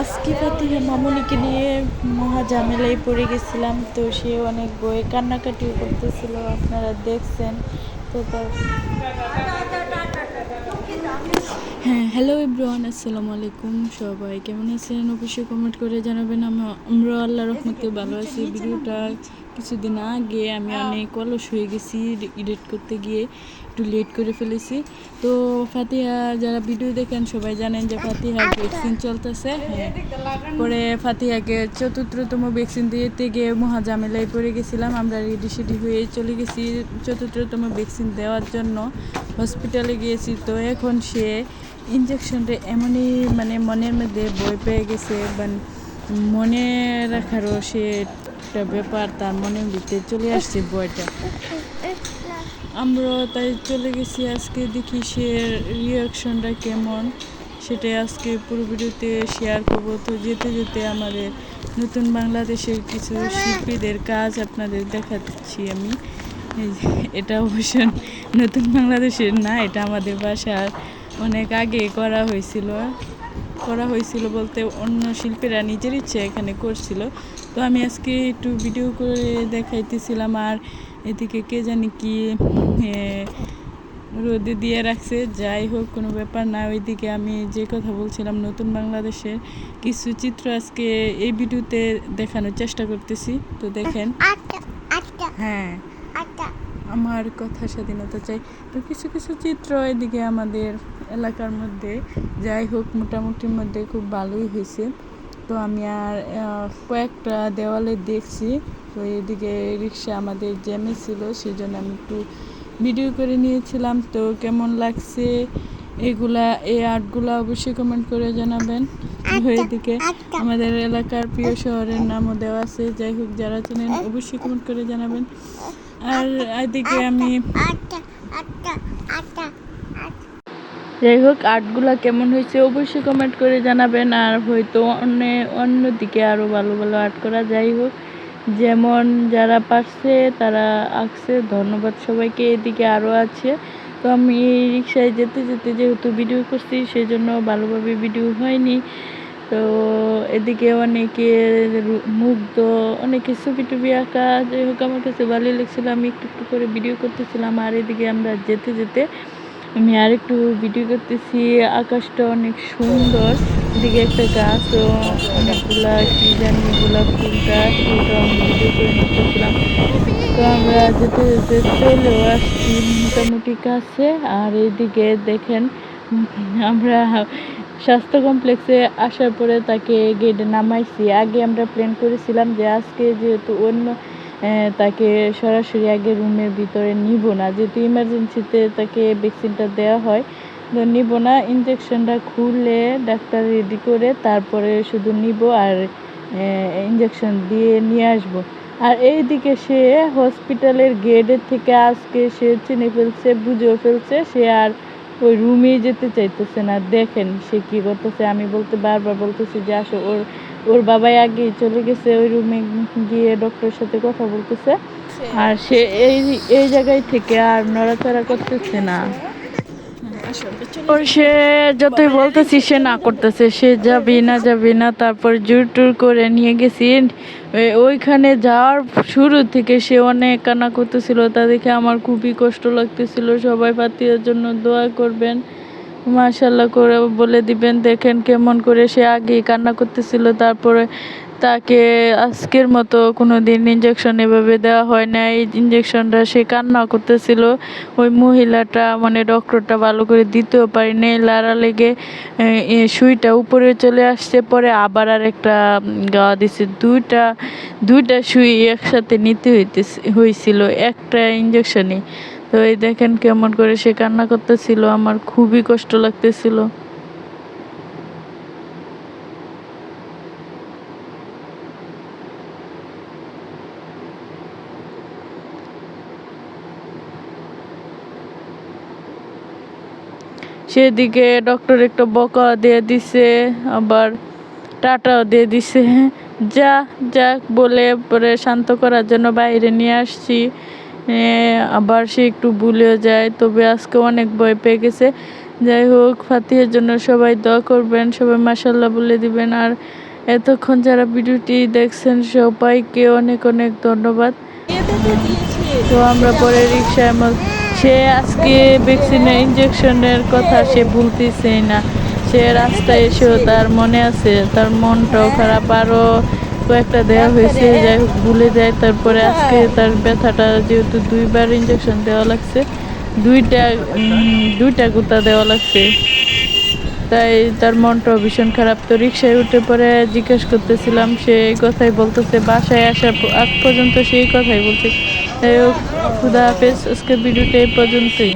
আজকে ফাতিহা মামুনিকে নিয়ে মহা ঝামেলায় পড়ে গেছিলাম। তো সে অনেক বই কান্নাকাটিও করতেছিল, আপনারা দেখছেন। তো তার হ্যাঁ, হ্যালো এভরিওয়ান, আসসালামু আলাইকুম। সবাই কেমন আছেন অবশ্যই কমেন্ট করে জানাবেন। আমরা আল্লাহ রহমতে ভালো আছি। ভিডিওটা কিছুদিন আগে আমি অনেক অলস হয়ে গেছি, এডিট করতে গিয়ে একটু লেট করে ফেলেছি। তো ফাতিহা যারা ভিডিও দেখেন সবাই জানেন যে ফাতিহার ভ্যাকসিন চলতেছে। হ্যাঁ, পরে ফাতিহাকে ৪র্থতম ভ্যাকসিন দিতে গিয়ে মহা ঝামেলায় পড়ে গেছিলাম। আমরা রেডি সেডি হয়ে চলে গেছি ৪র্থতম ভ্যাকসিন দেওয়ার জন্য, হসপিটালে গিয়েছি। তো এখন সে ইঞ্জেকশনটা এমনই মনের মধ্যে ভয় পেয়ে গেছে, মনে রাখারও সে একটা ব্যাপার তার মনের ভিতরে চলে আসছে ভয়টা। আমরা তাই চলে গেছি। আজকে দেখি সে রিয়াকশনটা কেমন, সেটাই আজকে পুরো ভিডিওতে শেয়ার করবো। তো যেতে যেতে আমাদের নতুন বাংলাদেশের কিছু শিল্পীদের কাজ আপনাদের দেখাচ্ছি আমি। এটা অবশ্য নতুন বাংলাদেশের না, এটা আমাদের বাসার অনেক আগে করা হয়েছিল বলতে অন্য শিল্পীরা নিজের ইচ্ছে এখানে করছিল। তো আমি আজকে একটু ভিডিও করে দেখাইতেছিলাম। আর এদিকে কে জানি কি রোদে দিয়ে রাখছে, যাই হোক কোনো ব্যাপার না। ওইদিকে আমি যে কথা বলছিলাম নতুন বাংলাদেশের কিছু চিত্র আজকে এই ভিডিওতে দেখানোর চেষ্টা করতেছি। তো দেখেন। হ্যাঁ, আমার কথা স্বাধীনতা চাই। তো কিছু কিছু চিত্র এদিকে আমাদের এলাকার মধ্যে, যাই হোক মোটামুটির মধ্যে খুব ভালোই হয়েছে। তো আমি আর কয়েকটা দেওয়ালে দেখছি। তো এদিকে রিক্সা আমাদের জ্যামে ছিল, সেই জন্য আমি একটু ভিডিও করে নিয়েছিলাম। তো কেমন লাগছে এই আর্টগুলো অবশ্যই কমেন্ট করে জানাবেন। এদিকে আমাদের এলাকার প্রিয় শহরের নামও দেওয়া আছে, যাই হোক যারা চেনেন অবশ্যই কমেন্ট করে জানাবেন। আর এদিকে আমি যাই হোক আর্টগুলো কেমন হয়েছে অবশ্যই কমেন্ট করে জানাবেন। আর হয়তো অন্যদিকে আরও ভালো ভালো আর্ট করা, যাই হোক যেমন যারা পারছে তারা আঁকছে, ধন্যবাদ সবাইকে। এদিকে আরও আছে। তো আমি রিক্সায় যেতে যেতে যেহেতু ভিডিও করছি সেই জন্য ভালোভাবে ভিডিও হয়নি। তো এদিকে অনেকে মুগ্ধ, অনেকে ছবি টুবি আঁকা, যাই হোক আমার কাছে ভালোই লাগছিলো, আমি একটু একটু করে ভিডিও করতেছিলাম। আর এদিকে আমরা যেতে যেতে আমি আর একটু ভিডিও করতেছি। আকাশটা অনেক সুন্দর, এদিকে একটা গাছও অনেকগুলা কি জানি গোলাপ ফুলটা, সেটাও আমি ভিডিও করে নিতেছিলাম। তো আমরা যেতে যেতে চলেও আসছি মোটামুটি কাছে। আর এইদিকে দেখেন আমরা স্বাস্থ্য কমপ্লেক্সে আসার পরে তাকে গেটে নামাইছি। আগে আমরা প্ল্যান করেছিলাম যে আজকে যেহেতু অন্য তাকে সরাসরি আগে রুমের ভিতরে নিব না, যেহেতু ইমার্জেন্সিতে তাকে ভ্যাকসিনটা দেওয়া হয়, তো নিব না। ইঞ্জেকশনটা খুলে ডাক্তার রেডি করে তারপরে শুধু নিব আর ইঞ্জেকশন দিয়ে নিয়ে আসবো। আর এইদিকে সে হসপিটালের গেটের থেকে আজকে সে চিনে ফেলছে, বুঝেও ফেলছে, সে আর ওই রুমেই যেতে চাইতেছে না। দেখেন সে কি করতেছে। আমি বারবার বলতেছি যে আসো, ওর বাবাই আগেই চলে গেছে ওই রুমে গিয়ে ডক্টরের সাথে কথা বলতেছে। আর সে এই জায়গায় থেকে আর নড়াচড়া করতেছে না। সে যতই বলতেছি সে না করতেছে, সে যাবি না। তারপর জোর টুর করে নিয়ে গেছি। ওইখানে যাওয়ার শুরু থেকে সে অনেক কান্না করতেছিল, তা দেখে আমার খুবই কষ্ট লাগতেছিল। সবাই ফাতিহার জন্য দোয়া করবেন, মাশাআল্লাহ করে বলে দিবেন। দেখেন কেমন করে সে আগেই কান্না করতেছিল। তারপরে তাকে আজকের মতো কোনো দিন ইঞ্জেকশন এভাবে দেওয়া হয় না। এই ইঞ্জেকশনটা সে কান্না করতেছিল। ওই মহিলাটা ডক্টরটা ভালো করে দিতেও পারেনি, লাড়া লেগে সুইটা উপরে চলে আসছে। পরে আবার আর একটা গাওয়া দিছে, দুইটা সুই একসাথে নিতে হয়েছিল একটা ইঞ্জেকশনই। তো এই দেখেন কেমন করে সে কান্না করতেছিল, আমার খুবই কষ্ট লাগতেছিল। সেদিকে ডক্টর একটা বকা দিয়ে দিছে, আবার টাটাও দিয়ে দিছে। যাক বলে পরে শান্ত করার জন্য বাইরে নিয়ে আসছি। আবার সে একটু ভুলেও যায়, তবে আজকে অনেক ভয় পেয়ে গেছে। যাই হোক, ফাতিহের জন্য সবাই দোয়া করবেন, সবাই মাশাআল্লাহ বলে দিবেন। আর এতক্ষণ যারা ভিডিওটি দেখছেন সবাইকে অনেক অনেক ধন্যবাদ। তো আমরা পরে রিক্সায় সে আজকে ভ্যাকসিনের ইঞ্জেকশনের কথা সে ভুলতেছেই না। সে রাস্তায় এসেও তার মনে আছে, তার মনটাও খারাপ। আরও কয়েকটা দেওয়া হয়েছে, যাই হোক ভুলে যায়। তারপরে আজকে তার ব্যথাটা যেহেতু 2বার ইঞ্জেকশন দেওয়া লাগছে, দুইটা গুতা দেওয়া লাগছে, তাই তার মনটাও ভীষণ খারাপ। তো রিক্সায় উঠে পরে জিজ্ঞেস করতেছিলাম, সে এই কথাই বলতেছে, বাসায় আসার আগ পর্যন্ত সেই কথাই বলছে। যাই হোক, খুদা হাফেজ, আজকের ভিডিওটা এই পর্যন্তই।